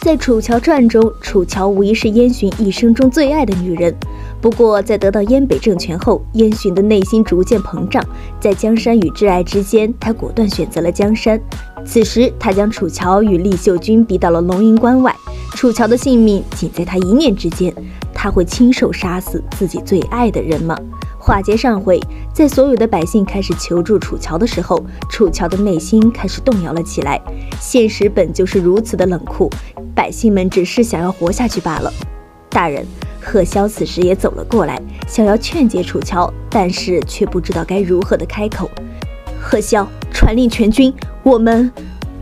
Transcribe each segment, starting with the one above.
在《楚乔传》中，楚乔无疑是燕洵一生中最爱的女人。不过，在得到燕北政权后，燕洵的内心逐渐膨胀，在江山与挚爱之间，他果断选择了江山。此时，他将楚乔与厉秀君逼到了龙云关外，楚乔的性命仅在他一念之间。他会亲手杀死自己最爱的人吗？话接上回，在所有的百姓开始求助楚乔的时候，楚乔的内心开始动摇了起来。现实本就是如此的冷酷，百姓们只是想要活下去罢了。大人，贺萧此时也走了过来，想要劝解楚乔，但是却不知道该如何的开口。贺萧，传令全军，我们……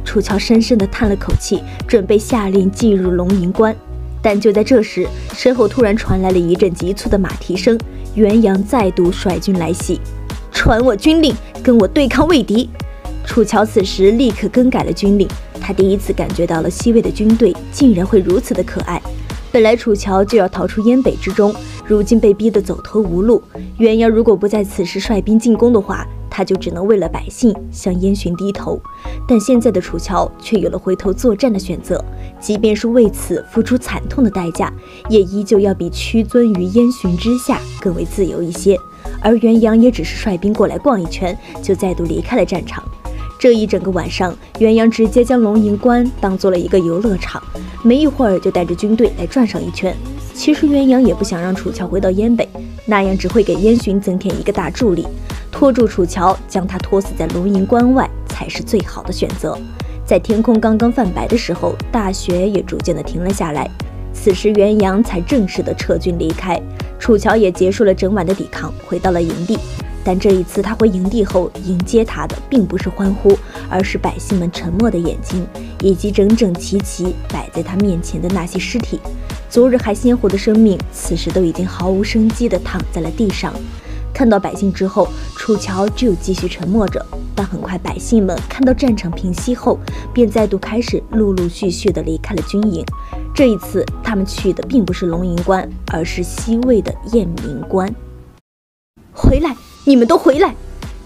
楚乔深深地叹了口气，准备下令进入龙吟关。但就在这时，身后突然传来了一阵急促的马蹄声，元阳再度率军来袭。传我军令，跟我对抗魏敌。楚乔此时立刻更改了军令，他第一次感觉到了西魏的军队竟然会如此的可爱。本来楚乔就要逃出燕北之中，如今被逼得走投无路。元阳如果不在此时率兵进攻的话，他就只能为了百姓向燕洵低头。但现在的楚乔却有了回头作战的选择，即便是为此付出惨痛的代价，也依旧要比屈尊于燕洵之下更为自由一些。而元阳也只是率兵过来逛一圈，就再度离开了战场。这一整个晚上，元阳直接将龙吟关当做了一个游乐场，没一会儿就带着军队来转上一圈。其实元阳也不想让楚乔回到燕北，那样只会给燕洵增添一个大助力。拖住楚乔，将他拖死在龙吟关外才是最好的选择。在天空刚刚泛白的时候，大雪也逐渐的停了下来。此时元阳才正式的撤军离开，楚乔也结束了整晚的抵抗，回到了营地。但这一次他回营地后，迎接他的并不是欢呼，而是百姓们沉默的眼睛，以及整整齐齐摆在他面前的那些尸体。昨日还鲜活的生命，此时都已经毫无生机地躺在了地上。看到百姓之后，楚乔只有继续沉默着。但很快百姓们看到战场平息后，便再度开始陆陆续续地离开了军营。这一次他们去的并不是龙吟关，而是西魏的雁鸣关。回来，你们都回来！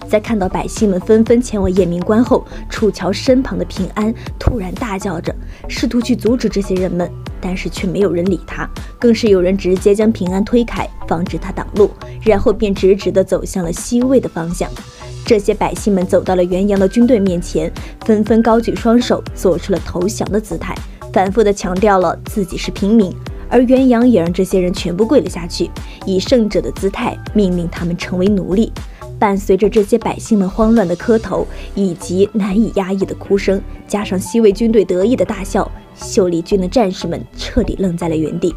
在看到百姓们纷纷前往雁鸣关后，楚乔身旁的平安突然大叫着，试图去阻止这些人们，但是却没有人理他，更是有人直接将平安推开，防止他挡路，然后便直直地走向了西魏的方向。这些百姓们走到了元阳的军队面前，纷纷高举双手，做出了投降的姿态，反复地强调了自己是平民。而元阳也让这些人全部跪了下去，以胜者的姿态命令他们成为奴隶。伴随着这些百姓们慌乱的磕头以及难以压抑的哭声，加上西魏军队得意的大笑，秀丽军的战士们彻底愣在了原地。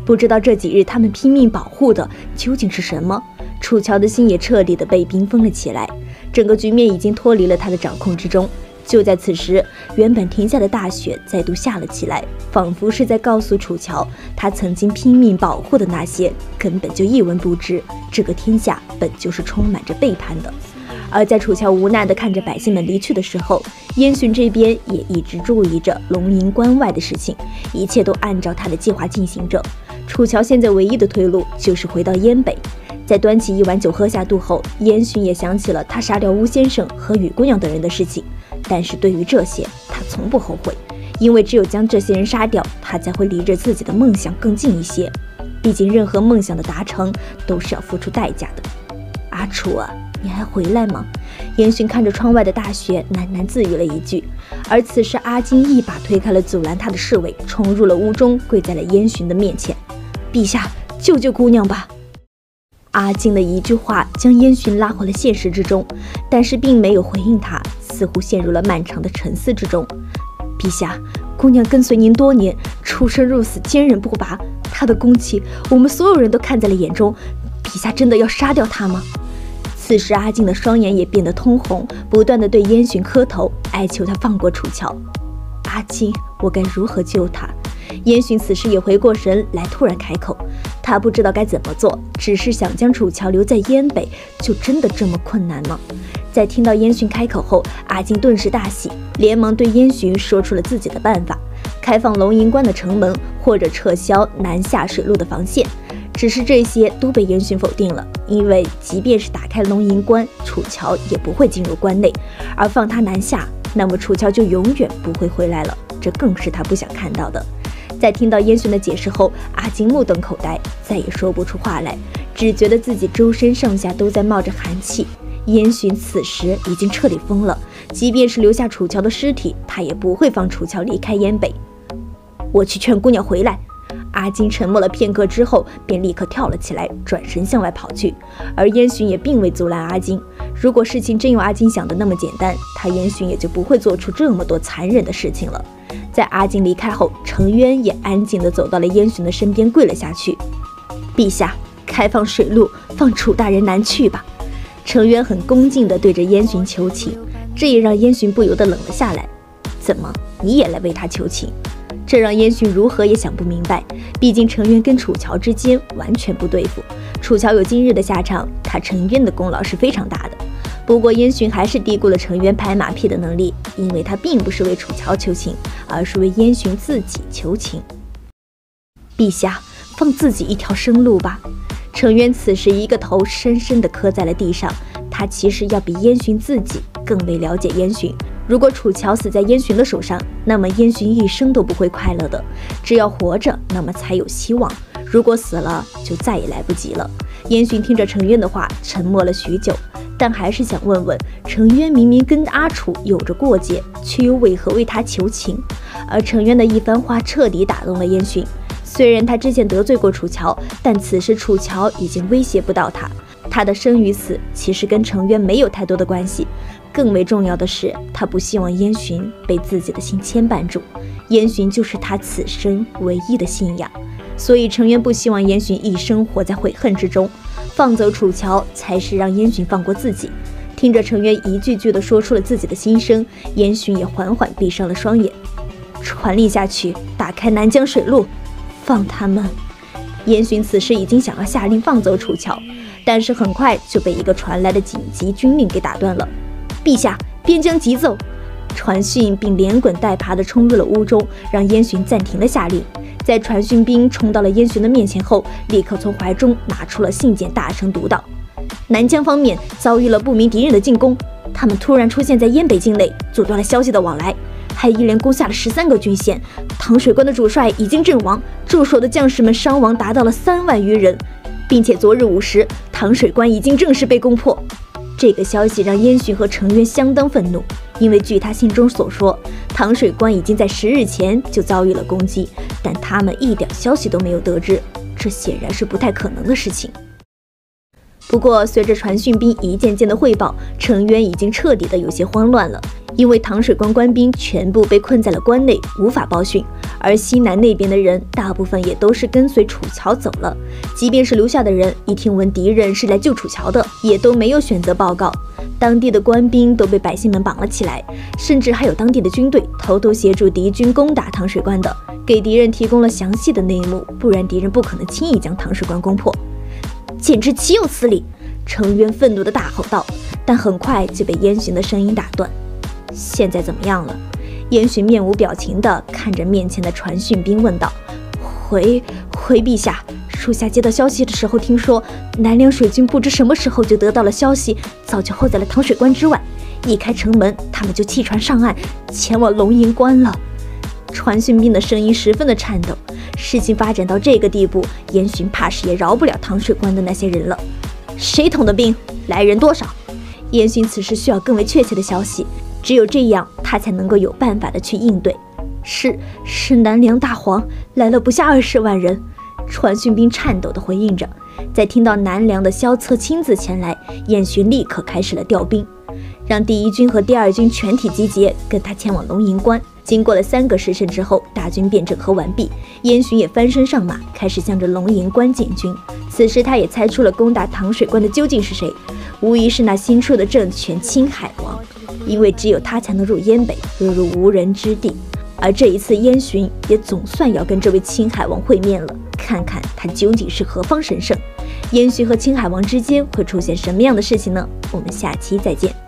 不知道这几日他们拼命保护的究竟是什么？楚乔的心也彻底的被冰封了起来，整个局面已经脱离了他的掌控之中。就在此时，原本停下的大雪再度下了起来，仿佛是在告诉楚乔，他曾经拼命保护的那些根本就一文不值，这个天下本就是充满着背叛的。而在楚乔无奈地看着百姓们离去的时候，燕洵这边也一直注意着龙吟关外的事情，一切都按照他的计划进行着。楚乔现在唯一的退路就是回到燕北。在端起一碗酒喝下肚后，燕洵也想起了他杀掉巫先生和雨姑娘等人的事情，但是对于这些他从不后悔，因为只有将这些人杀掉，他才会离着自己的梦想更近一些。毕竟任何梦想的达成都是要付出代价的。阿楚啊，你还回来吗？燕洵看着窗外的大雪，喃喃自语了一句。而此时阿金一把推开了阻拦他的侍卫，冲入了屋中，跪在了燕洵的面前。陛下，救救姑娘吧！阿金的一句话将燕洵拉回了现实之中，但是并没有回应他，似乎陷入了漫长的沉思之中。陛下，姑娘跟随您多年，出生入死，坚韧不拔，她的功绩我们所有人都看在了眼中，陛下真的要杀掉她吗？此时阿金的双眼也变得通红，不断地对燕洵磕头，哀求他放过楚乔。阿金，我该如何救她？燕洵此时也回过神来，突然开口，他不知道该怎么做，只是想将楚乔留在燕北，就真的这么困难吗？在听到燕洵开口后，阿金顿时大喜，连忙对燕洵说出了自己的办法：开放龙吟关的城门，或者撤销南下水路的防线。只是这些都被燕洵否定了，因为即便是打开龙吟关，楚乔也不会进入关内，而放他南下，那么楚乔就永远不会回来了。这更是他不想看到的。在听到燕洵的解释后，阿金目瞪口呆，再也说不出话来，只觉得自己周身上下都在冒着寒气。燕洵此时已经彻底疯了，即便是留下楚乔的尸体，他也不会放楚乔离开燕北。我去劝姑娘回来。阿金沉默了片刻之后，便立刻跳了起来，转身向外跑去。而燕洵也并未阻拦阿金。如果事情真有阿金想的那么简单，他燕洵也就不会做出这么多残忍的事情了。在阿金离开后，程渊也安静地走到了燕洵的身边，跪了下去。陛下，开放水路，放楚大人南去吧。程渊很恭敬地对着燕洵求情，这也让燕洵不由得冷了下来。怎么，你也来为他求情？这让燕洵如何也想不明白，毕竟程渊跟楚乔之间完全不对付，楚乔有今日的下场，他程渊的功劳是非常大的。不过燕洵还是低估了程渊拍马屁的能力，因为他并不是为楚乔求情，而是为燕洵自己求情。陛下，放自己一条生路吧。程渊此时一个头深深地磕在了地上，他其实要比燕洵自己更为了解燕洵。如果楚乔死在燕洵的手上，那么燕洵一生都不会快乐的。只要活着，那么才有希望；如果死了，就再也来不及了。燕洵听着程渊的话，沉默了许久，但还是想问问，程渊明明跟阿楚有着过节，却又为何为他求情？而程渊的一番话彻底打动了燕洵。虽然他之前得罪过楚乔，但此时楚乔已经威胁不到他。他的生与死其实跟程渊没有太多的关系，更为重要的是，他不希望燕洵被自己的心牵绊住。燕洵就是他此生唯一的信仰，所以程渊不希望燕洵一生活在悔恨之中。放走楚乔，才是让燕洵放过自己。听着程渊一句句地说出了自己的心声，燕洵也缓缓闭上了双眼。传令下去，打开南江水路，放他们。燕洵此时已经想要下令放走楚乔，但是很快就被一个传来的紧急军令给打断了。陛下，边疆急奏！传讯并连滚带爬地冲入了屋中，让燕洵暂停了下令。在传讯兵冲到了燕洵的面前后，立刻从怀中拿出了信件，大声读道：南疆方面遭遇了不明敌人的进攻，他们突然出现在燕北境内，阻断了消息的往来，还一连攻下了13个郡县。糖水关的主帅已经阵亡，驻守的将士们伤亡达到了3万余人，并且昨日午时，糖水关已经正式被攻破。这个消息让燕洵和程渊相当愤怒，因为据他信中所说，糖水关已经在10日前就遭遇了攻击，但他们一点消息都没有得知，这显然是不太可能的事情。不过随着传讯兵一件件的汇报，程渊已经彻底的有些慌乱了，因为糖水关官兵全部被困在了关内，无法报讯，而西南那边的人大部分也都是跟随楚乔走了，即便是留下的人，一听闻敌人是来救楚乔的，也都没有选择报告。当地的官兵都被百姓们绑了起来，甚至还有当地的军队偷偷协助敌军攻打糖水关的，给敌人提供了详细的内幕，不然敌人不可能轻易将糖水关攻破。简直岂有此理！程渊愤怒地大吼道，但很快就被燕洵的声音打断。现在怎么样了？燕洵面无表情地看着面前的传讯兵问道。回陛下，属下接到消息的时候，听说南梁水军不知什么时候就得到了消息，早就候在了糖水关之外，一开城门，他们就弃船上岸，前往龙营关了。传讯兵的声音十分的颤抖。事情发展到这个地步，燕洵怕是也饶不了糖水关的那些人了。谁统的兵？来人多少？燕洵此时需要更为确切的消息，只有这样，他才能够有办法的去应对。是南梁大王来了不下20万人。传讯兵颤抖地回应着。在听到南梁的萧策亲自前来，燕洵立刻开始了调兵，让第1军和第2军全体集结，跟他前往龙营关。经过了3个时辰之后，大军便整合完毕，燕洵也翻身上马，开始向着龙营关进军。此时他也猜出了攻打糖水关的究竟是谁，无疑是那新出的政权青海王，因为只有他才能入燕北，落入无人之地。而这一次燕洵也总算要跟这位青海王会面了，看看他究竟是何方神圣。燕洵和青海王之间会出现什么样的事情呢？我们下期再见。